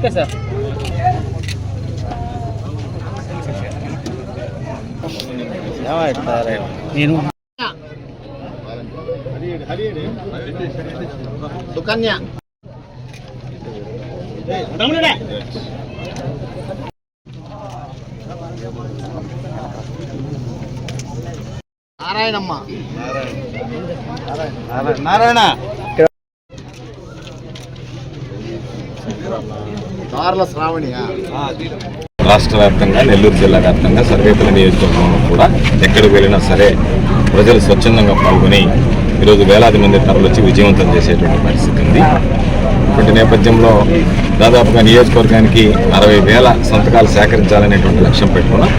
Okay sir. నేను సుకన్య నారాయణమ్మ నారాయణ కార్ల శ్రావణి. రాష్ట్ర వ్యాప్తంగా నెల్లూరు జిల్లా వ్యాప్తంగా సర్వేపల్లి నియోజకవర్గంలో కూడా ఎక్కడికి వెళ్ళినా సరే ప్రజలు స్వచ్ఛందంగా పాల్గొని ఈరోజు వేలాది మంది తరలిచ్చి విజయవంతం చేసేటువంటి పరిస్థితి ఉంది. ఇటువంటి నేపథ్యంలో దాదాపుగా నియోజకవర్గానికి 60,000 సంతకాలు సేకరించాలనేటువంటి లక్ష్యం పెట్టుకున్నాం.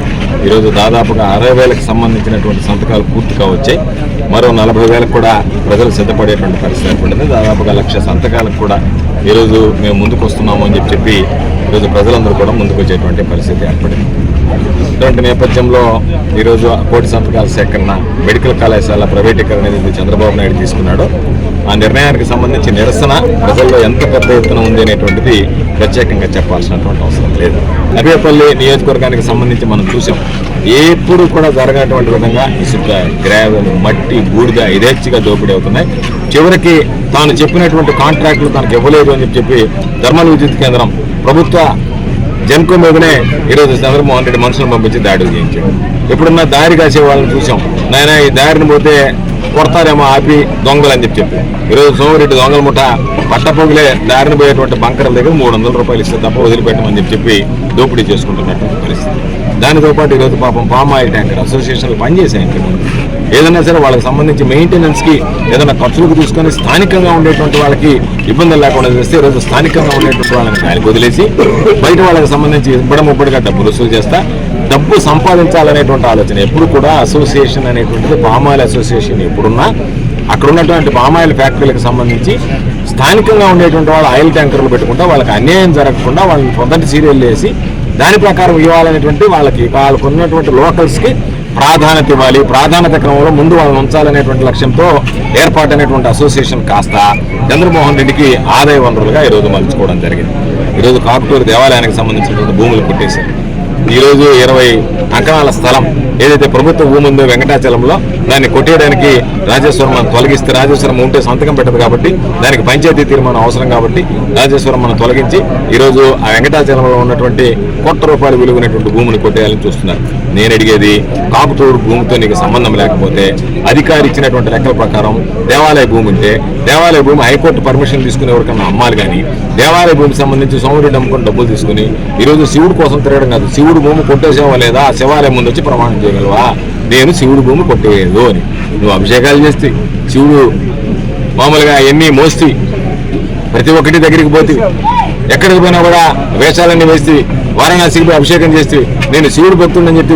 ఈరోజు దాదాపుగా 60,000కి సంబంధించినటువంటి సంతకాలు పూర్తిగా వచ్చాయి. మరో 40,000 కూడా ప్రజలు సిద్ధపడేటువంటి పరిస్థితి ఏర్పడింది. దాదాపుగా 1,00,000 సంతకాలకు కూడా ఈరోజు మేము ముందుకు వస్తున్నాము అని చెప్పి ఈరోజు ప్రజలందరూ కూడా ముందుకు వచ్చేటువంటి పరిస్థితి ఏర్పడింది. ఇటువంటి నేపథ్యంలో ఈరోజు 1 కోటి సంతకాల సేకరణ మెడికల్ కళాశాల ప్రైవేటీకరణ అనేది చంద్రబాబు నాయుడు తీసుకున్నాడు. ఆ నిర్ణయానికి సంబంధించి నిరసన ప్రజల్లో ఎంత పెద్ద ఎత్తున ఉంది అనేటువంటిది ప్రత్యేకంగా చెప్పాల్సినటువంటి అవసరం లేదు. సర్వేపల్లి నియోజకవర్గానికి సంబంధించి మనం చూసాం, ఎప్పుడు కూడా జరగనటువంటి విధంగా ఇసుక, గ్రావెల్, మట్టి, బూడిద యథేచ్ఛగా దోపిడీ అవుతున్నాయి. చివరికి తాను చెప్పినటువంటి కాంట్రాక్టులు తనకు ఇవ్వలేదు అని చెప్పి థర్మల్ విద్యుత్ కేంద్రం ప్రభుత్వ జన్కో మీదనే ఈరోజు చంద్రమోహన్ రెడ్డి మనుషులను పంపించి దాడులు చేయించాడు. ఎప్పుడున్నా దారి కాసే వాళ్ళని చూసాం, నాయన ఈ దారిని పోతే కొడతారేమో ఆపి దొంగలు అని చెప్పి ఈరోజు సోమిరెడ్డి దొంగల ముఠ పట్టపొగిలే దారిని పోయేటువంటి బంకర్ల దగ్గర 300 రూపాయలు ఇస్తే తప్ప వదిలిపెట్టమని చెప్పి దోపిడీ చేసుకుంటున్నటువంటి పరిస్థితి. దానితో పాటు ఈరోజు పాపం పామ్ ఆయిల్ ట్యాంకర్ అసోసియేషన్లు పనిచేసాయి. ఏదైనా సరే వాళ్ళకి సంబంధించి మెయింటెనెన్స్కి ఏదైనా ఖర్చులకు తీసుకొని స్థానికంగా ఉండేటువంటి వాళ్ళకి ఇబ్బందులు లేకుండా చేస్తే ఈరోజు స్థానికంగా ఉండేటువంటి వాళ్ళని దానికి వదిలేసి బయట వాళ్ళకి సంబంధించి ఇబ్బడముబ్బడిగా డబ్బులు వసూలు చేస్తా డబ్బు సంపాదించాలనేటువంటి ఆలోచన ఎప్పుడు కూడా అసోసియేషన్ అనేటువంటిది పామ్ ఆయిల్ అసోసియేషన్ ఎప్పుడున్నా అక్కడ ఉన్నటువంటి పామ్ ఆయిల్ ఫ్యాక్టరీలకు సంబంధించి స్థానికంగా ఉండేటువంటి వాళ్ళు ఆయిల్ ట్యాంకర్లు పెట్టుకుంటా వాళ్ళకి అన్యాయం జరగకుండా వాళ్ళని మొదటి సీరియల్ వేసి దాని ప్రకారం ఇవ్వాలనేటువంటి వాళ్ళకి వాళ్ళకు ఉన్నటువంటి లోకల్స్కి ప్రాధాన్యత ఇవ్వాలి, ప్రాధాన్యత క్రమంలో ముందు వాళ్ళని ఉంచాలనేటువంటి లక్ష్యంతో ఏర్పాటైనటువంటి అసోసియేషన్ కాస్త చంద్రమోహన్ రెడ్డికి ఆదాయ వనరులుగా ఈరోజు మలుచుకోవడం జరిగింది. ఈరోజు కాకుటూరు దేవాలయానికి సంబంధించినటువంటి భూములు కొట్టేశారు. ఈరోజు 20 అంకణాల స్థలం ఏదైతే ప్రభుత్వ భూమి ఉందో వెంకటాచలంలో దాన్ని కొట్టేయడానికి రాజేశ్వరం తొలగిస్తే రాజేశ్వరం ఉంటే సంతకం పెట్టదు కాబట్టి దానికి పంచాయతీ తీర్మానం అవసరం కాబట్టి రాజేశ్వరం మనం తొలగించి ఈరోజు ఆ వెంకటాచలంలో ఉన్నటువంటి ₹1,00,00,000 విలువైనటువంటి భూమిని కొట్టేయాలని చూస్తున్నారు. నేను అడిగేది కాకుటూరు భూమితో నీకు సంబంధం లేకపోతే అధికారి ఇచ్చినటువంటి లెక్కల ప్రకారం దేవాలయ భూమి ఉంటే దేవాలయ భూమి హైకోర్టు పర్మిషన్ తీసుకుని ఎవరికన్నా అమ్మాలి. కానీ దేవాలయ భూమికి సంబంధించి సోమిరెడ్డి అమ్ముకొని డబ్బులు తీసుకుని ఈరోజు శివుడు కోసం తిరగడం కాదు, శివుడు భూమి కొట్టేసేవా లేదా శివాలయం ముందు వచ్చి ప్రమాణం చేయగలవా నేను శివుడు భూమి కొట్టేయలేదు అని. నువ్వు అభిషేకాలు చేస్తే శివుడు మామూలుగా ఎన్ని మోస్తే ప్రతి ఒక్కటి దగ్గరికి పోతే ఎక్కడికి పోయినా కూడా వేషాలన్నీ వేస్తే వారణాసికి అభిషేకం చేస్తే నేను శివుడు భక్తుడని చెప్పి